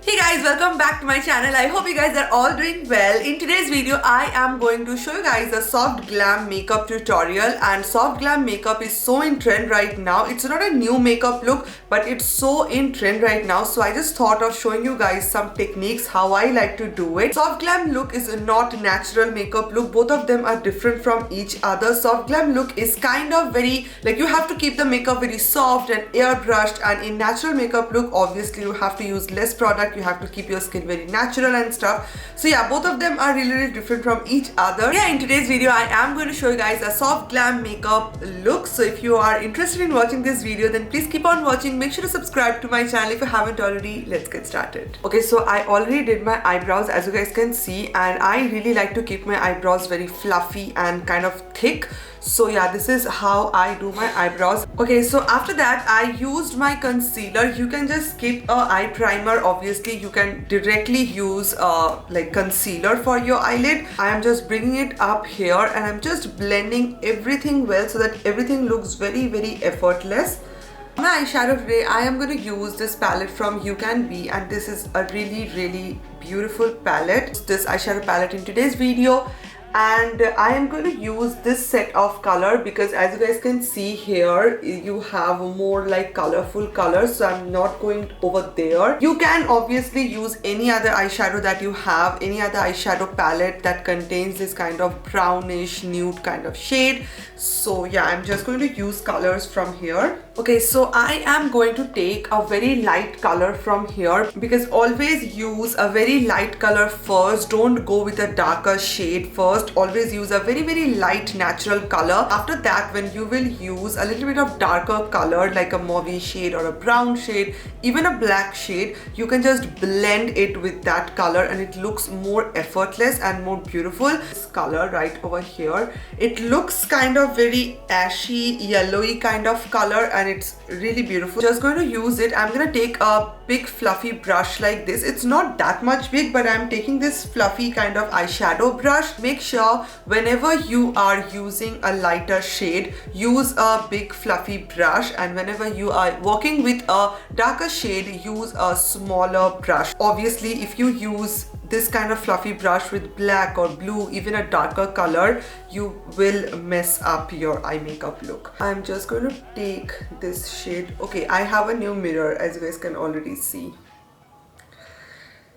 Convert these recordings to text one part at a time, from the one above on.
Hey guys, welcome back to my channel. I hope you guys are all doing well. In today's video, I am going to show you guys a soft glam makeup tutorial, and soft glam makeup is so in trend right now. It's not a new makeup look, but it's so in trend right now. So I just thought of showing you guys some techniques how I like to do it. Soft glam look is not natural makeup look. Both of them are different from each other. Soft glam look is kind of very like you have to keep the makeup very soft and airbrushed, and in natural makeup look obviously you have to use less product. You have to keep your skin very natural and stuff. So yeah, both of them are really different from each other. Yeah, in today's video I am going to show you guys a soft glam makeup look. So if you are interested in watching this video, then please keep on watching. Make sure to subscribe to my channel if you haven't already. Let's get started. Okay, so I already did my eyebrows, as you guys can see, and I really like to keep my eyebrows very fluffy and kind of thick. So yeah, this is how I do my eyebrows. Okay, so after that I used my concealer. You can just skip a eye primer. Obviously you can directly use like concealer for your eyelid. I am just bringing it up here and I'm just blending everything well so that everything looks very effortless. For my eyeshadow today, I am going to use this palette from You Can Be, and this is a really beautiful palette. This eyeshadow palette in today's video, and I am going to use this set of color because as you guys can see here, you have more like colorful colors, so I'm not going over there. You can obviously use any other eyeshadow that you have, any other eyeshadow palette that contains this kind of brownish nude kind of shade. So yeah, I'm just going to use colors from here. Okay, so I am going to take a very light color from here because always use a very light color first. Don't go with a darker shade first. Always use a very light natural color. After that, when you will use a little bit of darker color like a mauve shade or a brown shade, even a black shade, you can just blend it with that color and it looks more effortless and more beautiful. This color right over here, it looks kind of very ashy yellowy kind of color and it's really beautiful. Just going to use it. I'm going to take a big fluffy brush like this. It's not that much big, but I'm taking this fluffy kind of eyeshadow brush. Make sure whenever you are using a lighter shade, use a big fluffy brush, and whenever you are working with a darker shade, use a smaller brush. Obviously if you use this kind of fluffy brush with black or blue, even a darker color, you will mess up your eye makeup look. I'm just going to take this shade. Okay, I have a new mirror, as you guys can already see.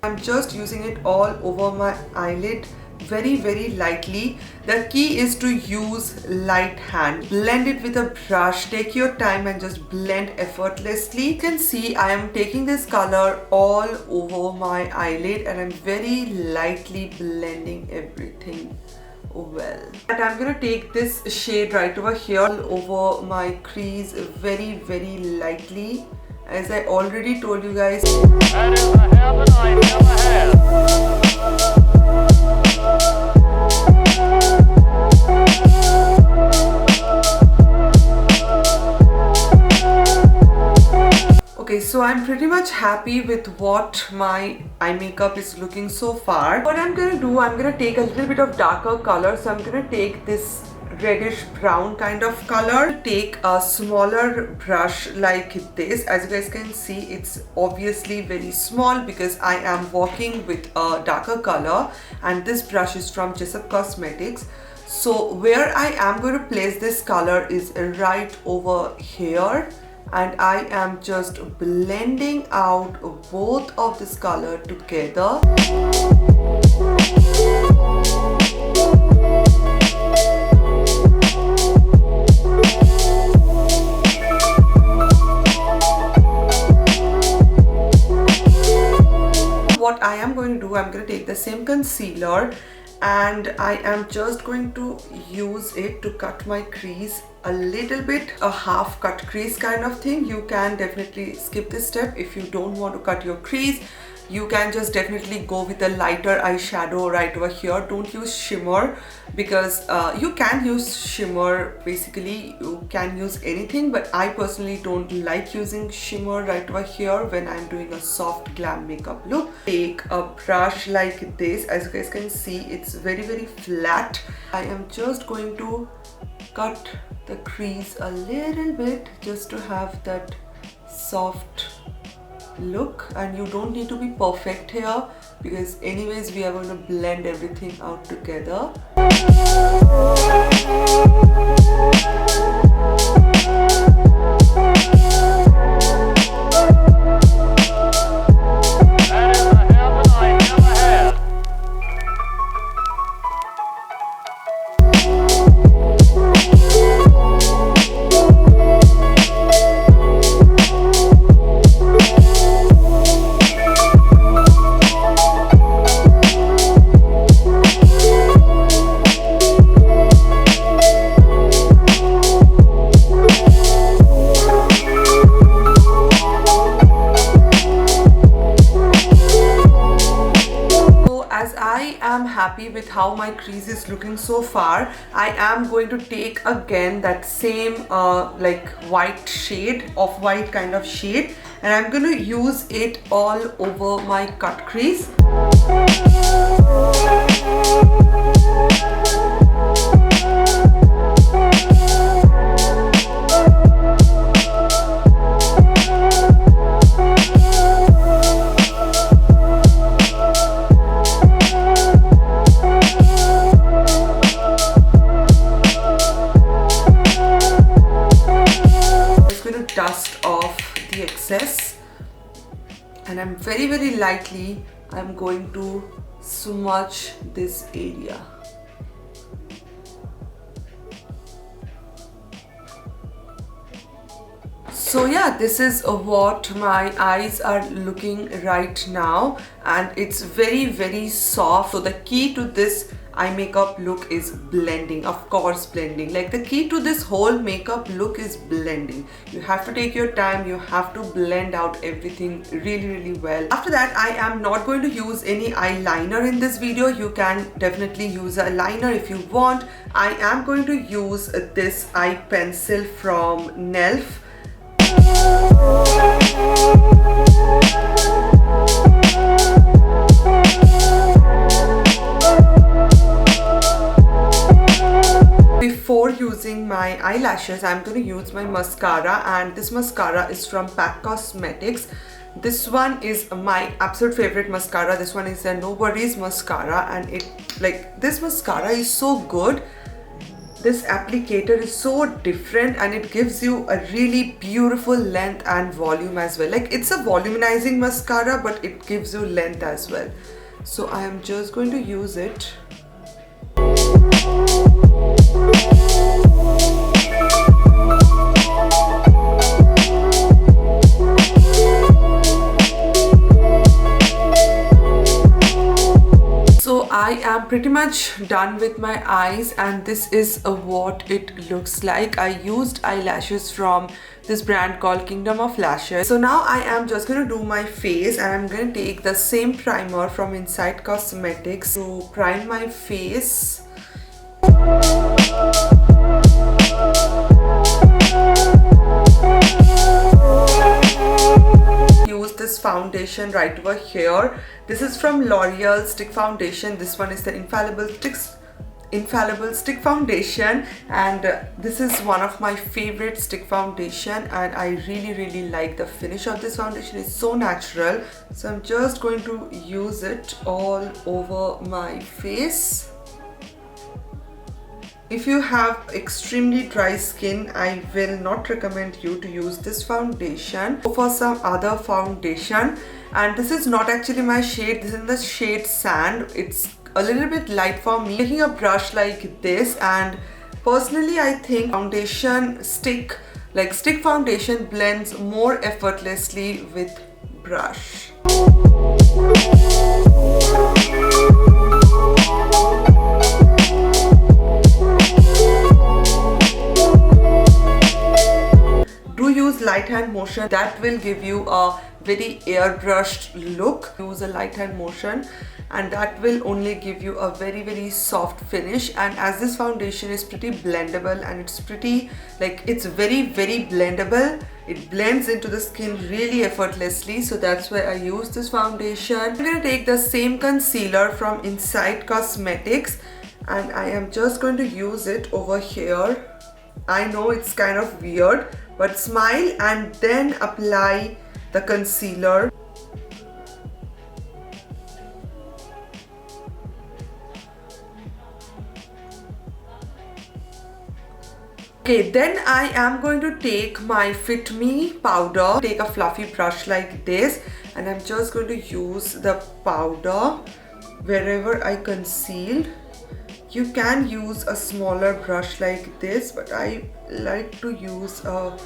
I'm just using it all over my eyelid very lightly. The key is to use light hand. Blend it with a brush. Take your time and just blend effortlessly. You can see I am taking this color all over my eyelid and I'm very lightly blending everything well. And I'm gonna take this shade right over here over my crease very lightly. As I already told you guys, that is a habit I never had. Okay, so I'm pretty much happy with what my eye makeup is looking so far. What I'm gonna do, I'm gonna take a little bit of darker color. So I'm gonna take this reddish brown kind of color. Take a smaller brush like this. As you guys can see, it's obviously very small because I am working with a darker color, and this brush is from Jessup Cosmetics. So where I am going to place this color is right over here, and I am just blending out both of this color together. What I am going to do, I'm going to take the same concealer and I am just going to use it to cut my crease a little bit, a half cut crease kind of thing. You can definitely skip this step if you don't want to cut your crease. You can just definitely go with a lighter eyeshadow right over here. Don't use shimmer because you can use shimmer, basically you can use anything, but I personally don't like using shimmer right over here when I'm doing a soft glam makeup look. Take a brush like this. As you guys can see, it's very flat. I am just going to cut the crease a little bit just to have that soft look, and you don't need to be perfect here because anyways we are going to blend everything out together. Happy with how my crease is looking so far, I am going to take again that same like white shade, off-white kind of shade, and I'm going to use it all over my cut crease. Dust off the excess, and I'm very lightly I'm going to smudge this area. So yeah, this is what my eyes are looking right now, and it's very soft. So the key to this eye makeup look is blending, of course blending. Like the key to this whole makeup look is blending. You have to take your time, you have to blend out everything really well. After that, I am not going to use any eyeliner in this video. You can definitely use a liner if you want. I am going to use this eye pencil from Nelf. Before using my eyelashes, I'm going to use my mascara, and this mascara is from MAC Cosmetics. This one is my absolute favorite mascara. This one is a No Worries mascara, and this mascara is so good. This applicator is so different, and it gives you a really beautiful length and volume as well. Like it's a volumizing mascara, but it gives you length as well. So I am just going to use it. I am pretty much done with my eyes, and this is what it looks like. I used eyelashes from this brand called Kingdom of Lashes. So now I am just going to do my face, and I'm going to take the same primer from Inside Cosmetics to prime my face. Use this foundation right over here. This is from Loreal Stick Foundation. This one is the infallible stick foundation, and this is one of my favorite stick foundation, and I really like the finish of this foundation. It's so natural. So I'm just going to use it all over my face. If you have extremely dry skin, I will not recommend you to use this foundation. Go for some other foundation, and this is not actually my shade. This is in the shade Sand. It's a little bit light for me. Taking a brush like this, and personally I think foundation stick foundation blends more effortlessly with brush. Use light hand motion. That will give you a very airbrushed look. Use a light hand motion, and that will only give you a very soft finish. And as this foundation is pretty blendable, and it's pretty it's very blendable, it blends into the skin really effortlessly. So that's why I use this foundation. I'm going to take the same concealer from Inside Cosmetics, and I am just going to use it over here. I know it's kind of weird, but smile and then apply the concealer. Okay, then I am going to take my Fit Me powder, take a fluffy brush like this, and I'm just going to use the powder wherever I conceal. You can use a smaller brush like this, but I like to use a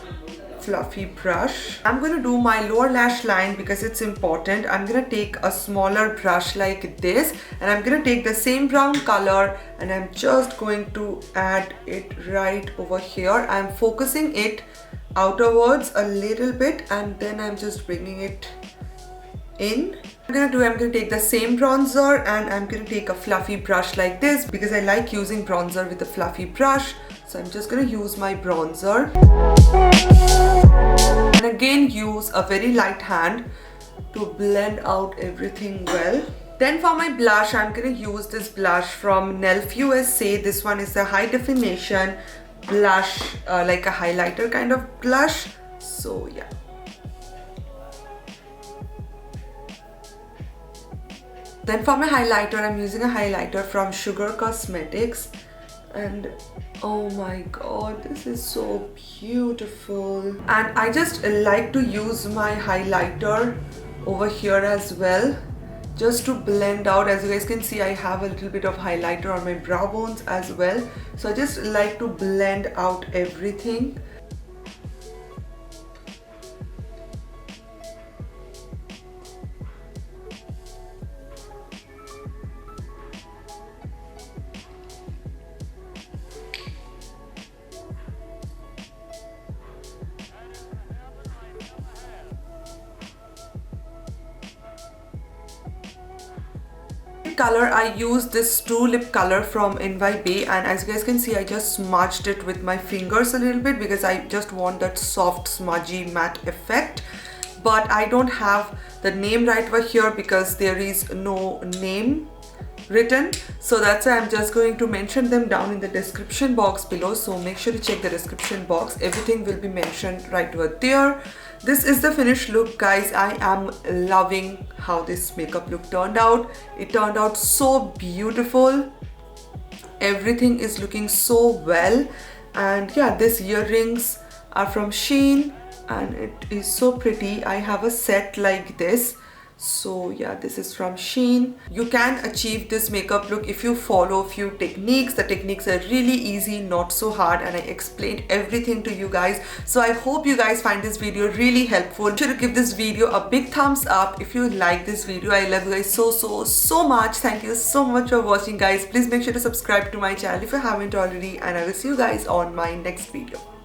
fluffy brush. I'm going to do my lower lash line because it's important. I'm going to take a smaller brush like this, and I'm going to take the same brown color and I'm just going to add it right over here. I'm focusing it outwards a little bit and then I'm just bringing it in. I'm going to take the same bronzer and I'm going to take a fluffy brush like this because I like using bronzer with a fluffy brush. So I'm just going to use my bronzer and again use a very light hand to blend out everything well. Then for my blush, I'm going to use this blush from Nelf USA. This one is a high definition blush, like a highlighter kind of blush. So yeah. Then for my highlighter, I'm using a highlighter from Sugar Cosmetics. And oh my god, this is so beautiful. And I just like to use my highlighter over here as well, just to blend out. As you guys can see, I have a little bit of highlighter on my brow bones as well. So I just like to blend out everything. Color, I use this true lip color from Nybae, and as you guys can see, I just smudged it with my fingers a little bit because I just want that soft smudgy matte effect. But I don't have the name right over here because there is no name written, so that's why I'm just going to mention them down in the description box below. So make sure to check the description box, everything will be mentioned right over there. This is the finished look, guys. I am loving how this makeup look turned out. It turned out so beautiful. Everything is looking so well. And yeah, these earrings are from Shein and it is so pretty. I have a set like this. So yeah, this is from Shein. You can achieve this makeup look if you follow a few techniques. The techniques are really easy, not so hard, and I explained everything to you guys. So I hope you guys find this video really helpful. Make sure to give this video a big thumbs up if you like this video. I love you guys so much. Thank you so much for watching, guys. Please make sure to subscribe to my channel if you haven't already, and I will see you guys on my next video.